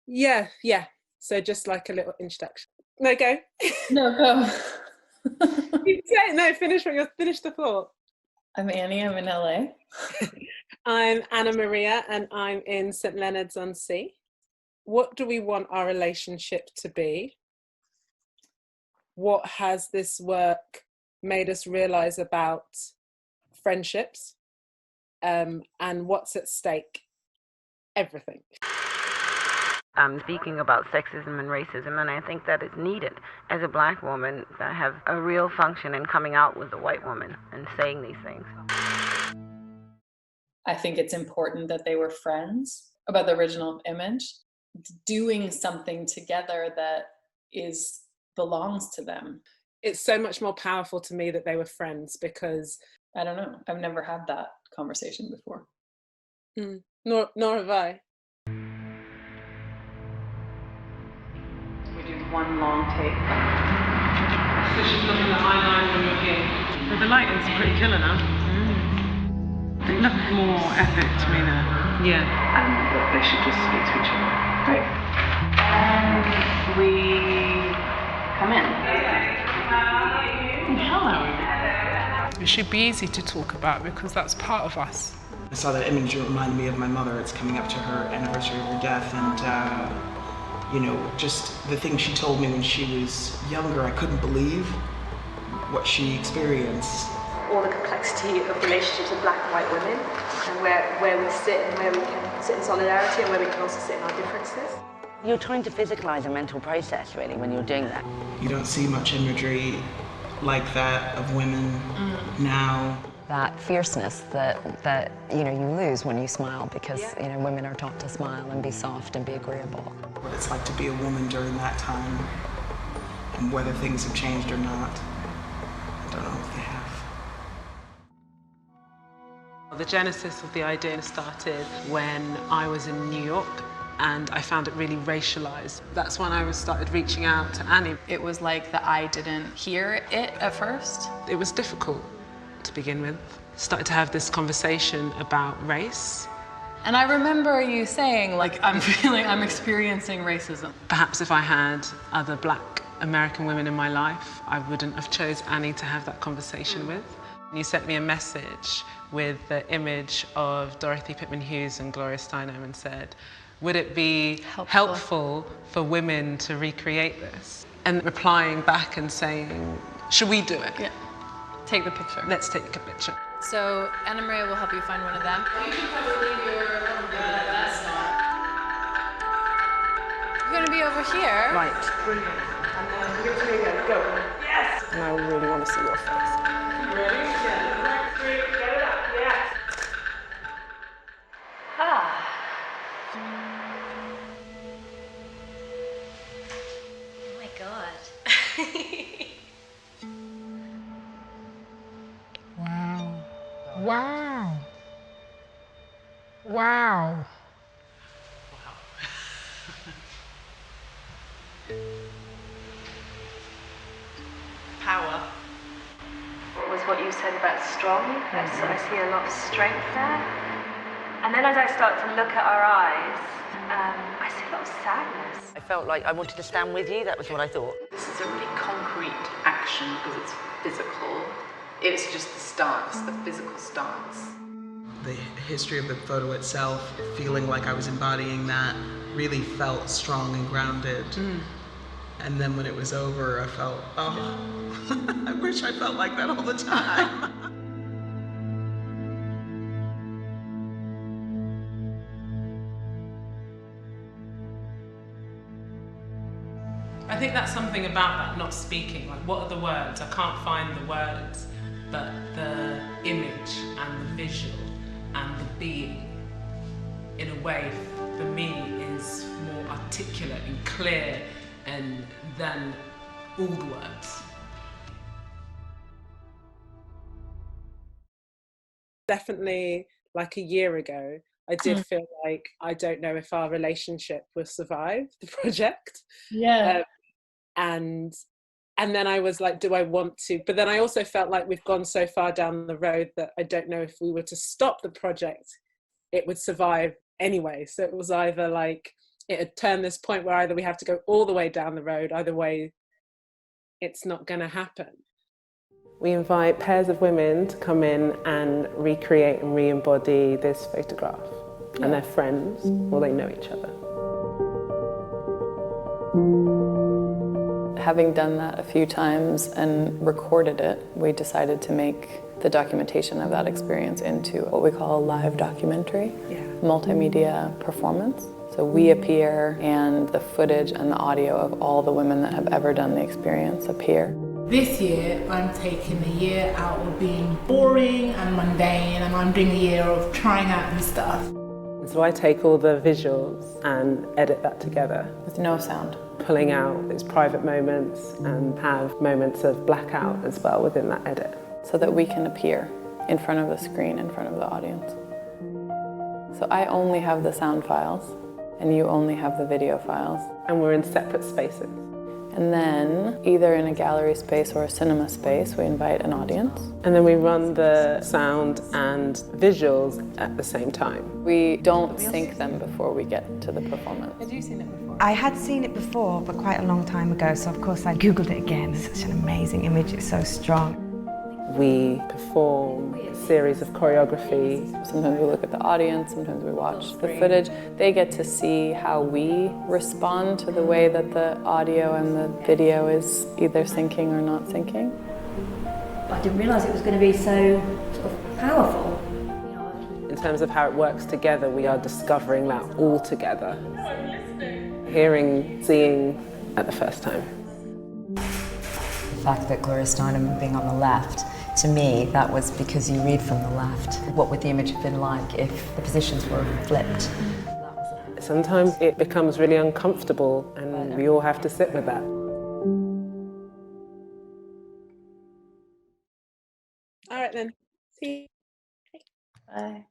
Yeah. So just like a little introduction. No, go. No, go. No, finish the thought. I'm Annie, I'm in LA. I'm Anna-Maria and I'm in St. Leonard's-on-Sea. What do we want our relationship to be? What has this work made us realize about friendships? And what's at stake? Everything. I'm speaking about sexism and racism, and I think that is needed as a black woman that have a real function in coming out with a white woman and saying these things. I think it's important that they were friends, about the original image, doing something together that belongs to them. It's so much more powerful to me that they were friends because I don't know, I've never had that conversation before. Nor have I. We did one long take. So she's looking at eyeliner when you're here. So the lighting's pretty killer now. They look more epic to me now. Yeah. And they should just speak to each other. Great. And we come in. Hello. It should be easy to talk about because that's part of us. I saw that image, it reminded me of my mother. It's coming up to her anniversary of her death, and just the things she told me when she was younger, I couldn't believe what she experienced. All the complexity of relationships of black and white women, and where we sit and where we can sit in solidarity and where we can also sit in our differences. You're trying to physicalize a mental process, really, when you're doing that. You don't see much imagery like that of women now. That fierceness that you lose when you smile because women are taught to smile and be soft and be agreeable. What it's like to be a woman during that time, and whether things have changed or not, I don't know if they have. The genesis of the idea started when I was in New York and I found it really racialized. That's when I started reaching out to Annie. It was like that I didn't hear it at first. It was difficult to begin with. Started to have this conversation about race. And I remember you saying, I'm experiencing racism. Perhaps if I had other black American women in my life, I wouldn't have chose Annie to have that conversation with. You sent me a message with the image of Dorothy Pitman Hughes and Gloria Steinem and said, would it be helpful for women to recreate this? And replying back and saying, should we do it? Yeah. Take the picture. Let's take a picture. So Anna-Maria will help you find one of them. You should probably leave your vest on. You're going to be over here. Right. Brilliant. And then we're going to go. Yes! And I really want to see your face. Ready? Yeah. 1, 2, 3, get it up. Yes. Ah. Oh my God. Wow. Wow. Power. Was what you said about strong. I see a lot of strength there. And then as I start to look at our eyes, I see a lot of sadness. I felt like I wanted to stand with you. That was what I thought. This is a really concrete action because it's physical. It's just the stance, the physical stance. The history of the photo itself, feeling like I was embodying that, really felt strong and grounded. And then when it was over, I felt, I wish I felt like that all the time. I think that's something about that, not speaking. Like, what are the words? I can't find the words, but the image and the visual and the being, in a way, for me, is more articulate and clear than all the words. Definitely, like a year ago, I did feel like I don't know if our relationship will survive the project. Yeah. And then I was like, do I want to? But then I also felt like we've gone so far down the road that I don't know if we were to stop the project, it would survive anyway. So it was either like it had turned this point where either we have to go all the way down the road, either way it's not going to happen. We invite pairs of women to come in and recreate and re-embody this photograph. And they're friends, or they know each other. Having done that a few times and recorded it, we decided to make the documentation of that experience into what we call a live documentary, multimedia performance. So we appear, and the footage and the audio of all the women that have ever done the experience appear. This year, I'm taking a year out of being boring and mundane, and I'm doing a year of trying out new stuff. So I take all the visuals and edit that together. With no sound. Pulling out those private moments and have moments of blackout as well within that edit. So that we can appear in front of the screen, in front of the audience. So I only have the sound files, and you only have the video files. And we're in separate spaces. And then, either in a gallery space or a cinema space, we invite an audience. And then we run the sound and visuals at the same time. We don't sync them before we get to the performance. Had you seen it before? I had seen it before, but quite a long time ago, so of course I Googled it again. It's such an amazing image, it's so strong. We perform a series of choreography. Sometimes we look at the audience, sometimes we watch the footage. They get to see how we respond to the way that the audio and the video is either syncing or not syncing. I didn't realise it was going to be so sort of powerful. In terms of how it works together, we are discovering that all together. Hearing, seeing at the first time. The fact that Gloria Steinem being on the left, to me, that was because you read from the left. What would the image have been like if the positions were flipped? Sometimes it becomes really uncomfortable, and we all have to sit with that. All right then. See you. Bye.